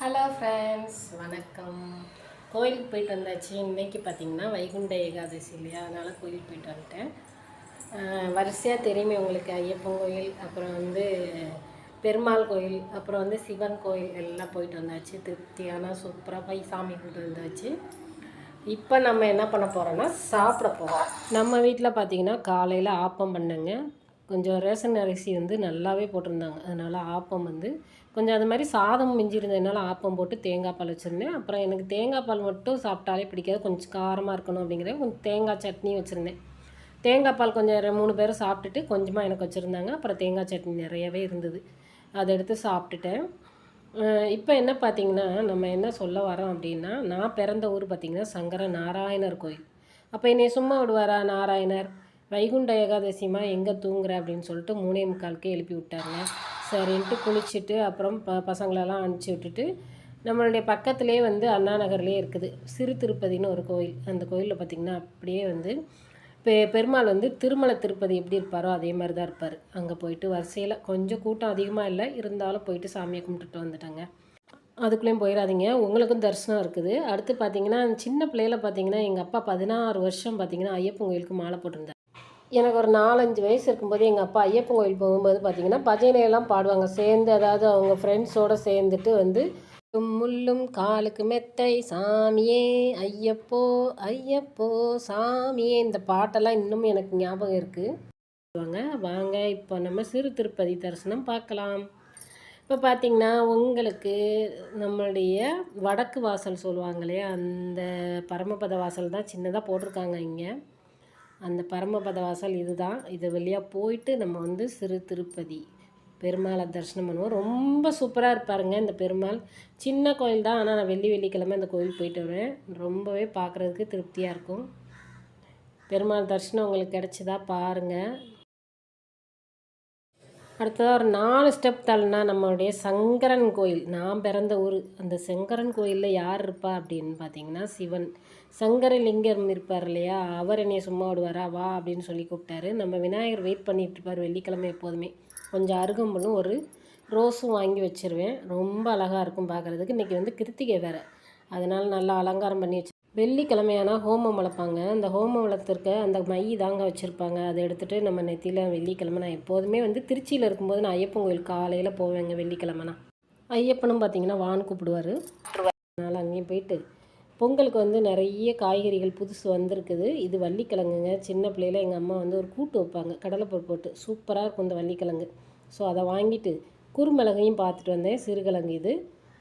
Hello friends, வணக்கம். கோயிலுக்கு போயிட்டு வந்தாச்சு. இன்றைக்கி பார்த்திங்கன்னா வைகுண்ட ஏகாதசி இல்லையா, அதனால் கோயிலுக்கு போயிட்டு வந்துட்டேன். வரிசையாக தெரியுமே உங்களுக்கு, ஐயப்பன் கோயில், அப்புறம் பெருமாள் கோயில், அப்புறம் சிவன் கோயில் எல்லாம் போயிட்டு வந்தாச்சு. திருப்தியான சூப்பராக போய் சாமி கும்பிட்டு வந்தாச்சு. இப்போ நம்ம என்ன பண்ண போகிறோன்னா சாப்பிட போகிறோம். நம்ம வீட்டில் பார்த்திங்கன்னா காலையில் ஆப்பம் பண்ணேங்க. கொஞ்சம் ரேஷன் அரிசி நல்லாவே போட்டிருந்தாங்க. அதனால் ஆப்பம் கொஞ்சம் அது மாதிரி சாதம் மிஞ்சிருந்ததுனால ஆப்பம் போட்டு தேங்காய் பால் வச்சுருந்தேன். அப்புறம் எனக்கு தேங்காய் பால் மட்டும் சாப்பிட்டாலே பிடிக்காது, கொஞ்சம் காரமாக இருக்கணும் அப்படிங்கிற கொஞ்சம் தேங்காய் சட்னி வச்சுருந்தேன். தேங்காய் பால் கொஞ்சம் 3 பேரும் சாப்பிட்டுட்டு கொஞ்சமாக எனக்கு வச்சுருந்தாங்க. அப்புறம் தேங்காய் சட்னி நிறையவே இருந்தது, அதை எடுத்து சாப்பிட்டுட்டேன். இப்போ என்ன பார்த்திங்கன்னா, நம்ம என்ன சொல்ல வரோம் அப்படின்னா, நான் பிறந்த ஊர் பார்த்திங்கன்னா சங்கர நாராயணர் கோயில். அப்போ என்னை சும்மா விடுவாரா நாராயணர்? வைகுண்ட ஏகாதசிமா எங்கே தூங்குற அப்படின்னு சொல்லிட்டு 3:45க்கு எழுப்பி விட்டாங்க. சரின்ட்டு குளிச்சுட்டு அப்புறம் பசங்களெல்லாம் அனுப்பிச்சி விட்டுட்டு நம்மளுடைய பக்கத்துலேயே அண்ணா நகர்லேயே இருக்குது சிறு திருப்பதின்னு ஒரு கோயில். அந்த கோயிலில் பார்த்திங்கன்னா அப்படியே பெருமாள் திருமலை திருப்பதி எப்படி இருப்பாரோ அதே மாதிரி தான் இருப்பார். அங்கே போயிட்டு வரிசையில் கொஞ்சம் கூட்டம் அதிகமாக இல்லை, இருந்தாலும் போயிட்டு சாமியை கும்பிட்டுட்டு வந்துட்டாங்க. அதுக்குள்ளேயும் போயிடாதீங்க, உங்களுக்கும் தரிசனம் இருக்குது. அடுத்து பார்த்திங்கன்னா சின்ன பிள்ளையில பார்த்திங்கன்னா எங்கள் அப்பா 16 வருஷம் பார்த்திங்கன்னா ஐயப்பன் கோயிலுக்கு மாலை போட்டிருந்தார். எனக்கு ஒரு 4-5 வயசு இருக்கும்போது எங்கள் அப்பா ஐயப்பன் கோயில் போகும்போது பார்த்திங்கன்னா பஜனையெல்லாம் பாடுவாங்க சேர்ந்து. அதாவது அவங்க ஃப்ரெண்ட்ஸோடு சேர்ந்துட்டு முள்ளும் காலுக்கு மெத்தை சாமியே ஐயப்போ ஐயப்போ சாமியே, இந்த பாட்டெல்லாம் இன்னும் எனக்கு ஞாபகம் இருக்குது. வாங்க இப்போ நம்ம சிறு திருப்பதி தரிசனம் பார்க்கலாம். இப்போ பார்த்திங்கன்னா உங்களுக்கு நம்மளுடைய வடக்கு வாசல் சொல்லுவாங்க இல்லையா, அந்த பரமபத வாசல் தான் சின்னதாக போட்டிருக்காங்க இங்கே. அந்த பரமபத வாசல் இதுதான். இது வழியாக போயிட்டு நம்ம சிறு திருப்பதி பெருமாளை தரிசனம் பண்ணுவோம். ரொம்ப சூப்பராக இருப்பாருங்க இந்த பெருமாள். சின்ன கோயில் தான், ஆனால் நான் வெள்ளிக்கிழமை இந்த கோயில் போயிட்டு வருவேன். ரொம்பவே பார்க்குறதுக்கு திருப்தியாக இருக்கும். பெருமாள் தரிசனம் உங்களுக்கு கிடச்சிதா பாருங்கள். அடுத்ததாக ஒரு 4 ஸ்டெப் தள்ளினா நம்மளுடைய சங்கரன் கோயில். நான் பிறந்த ஊர். அந்த சங்கரன் கோயிலில் யார் இருப்பா அப்படின்னு பார்த்தீங்கன்னா சிவன். சங்கரலிங்கம் இருப்பார் இல்லையா, அவர் என்னையை சும்மா விடுவாரா, வா அப்படின்னு சொல்லி கூப்பிட்டாரு. நம்ம விநாயகர் வெயிட் பண்ணிட்டு இருப்பார் வெள்ளிக்கிழமை எப்போதுமே. கொஞ்சம் அருகம்புல்லும் ஒரு ரோஸும் வாங்கி வச்சுருவேன். ரொம்ப அழகாக இருக்கும் பார்க்குறதுக்கு. இன்றைக்கி கிருத்திகை வேறு, அதனால் நல்லா அலங்காரம் பண்ணி வச்சு வெள்ளிக்கிழமையானா ஹோமம் வளர்ப்பாங்க. அந்த ஹோமம் வளர்த்துருக்க அந்த மை தாங்க வச்சுருப்பாங்க. அதை எடுத்துகிட்டு நம்ம நெத்தியில் வெள்ளிக்கிழமை, நான் எப்போதுமே திருச்சியில் இருக்கும்போது நான் ஐயப்பன் கோயில் காலையில் போவேங்க வெள்ளிக்கிழமைனா. ஐயப்பனும் பார்த்திங்கன்னா வான்னு கூப்பிடுவார். அதனால் அங்கேயும் போயிட்டு பொங்கலுக்கு நிறைய காய்கறிகள் புதுசு வந்திருக்குது. இது வள்ளிக்கிழங்குங்க. சின்ன பிள்ளையில் எங்கள் அம்மா ஒரு கூட்டு வைப்பாங்க கடலைப்பருப்பு போட்டு, சூப்பராக இருக்கும் இந்த வள்ளிக்கிழங்கு. ஸோ அதை வாங்கிட்டு குறுமிளகையும் பார்த்துட்டு வந்தேன். சிறுகிழங்கு இது.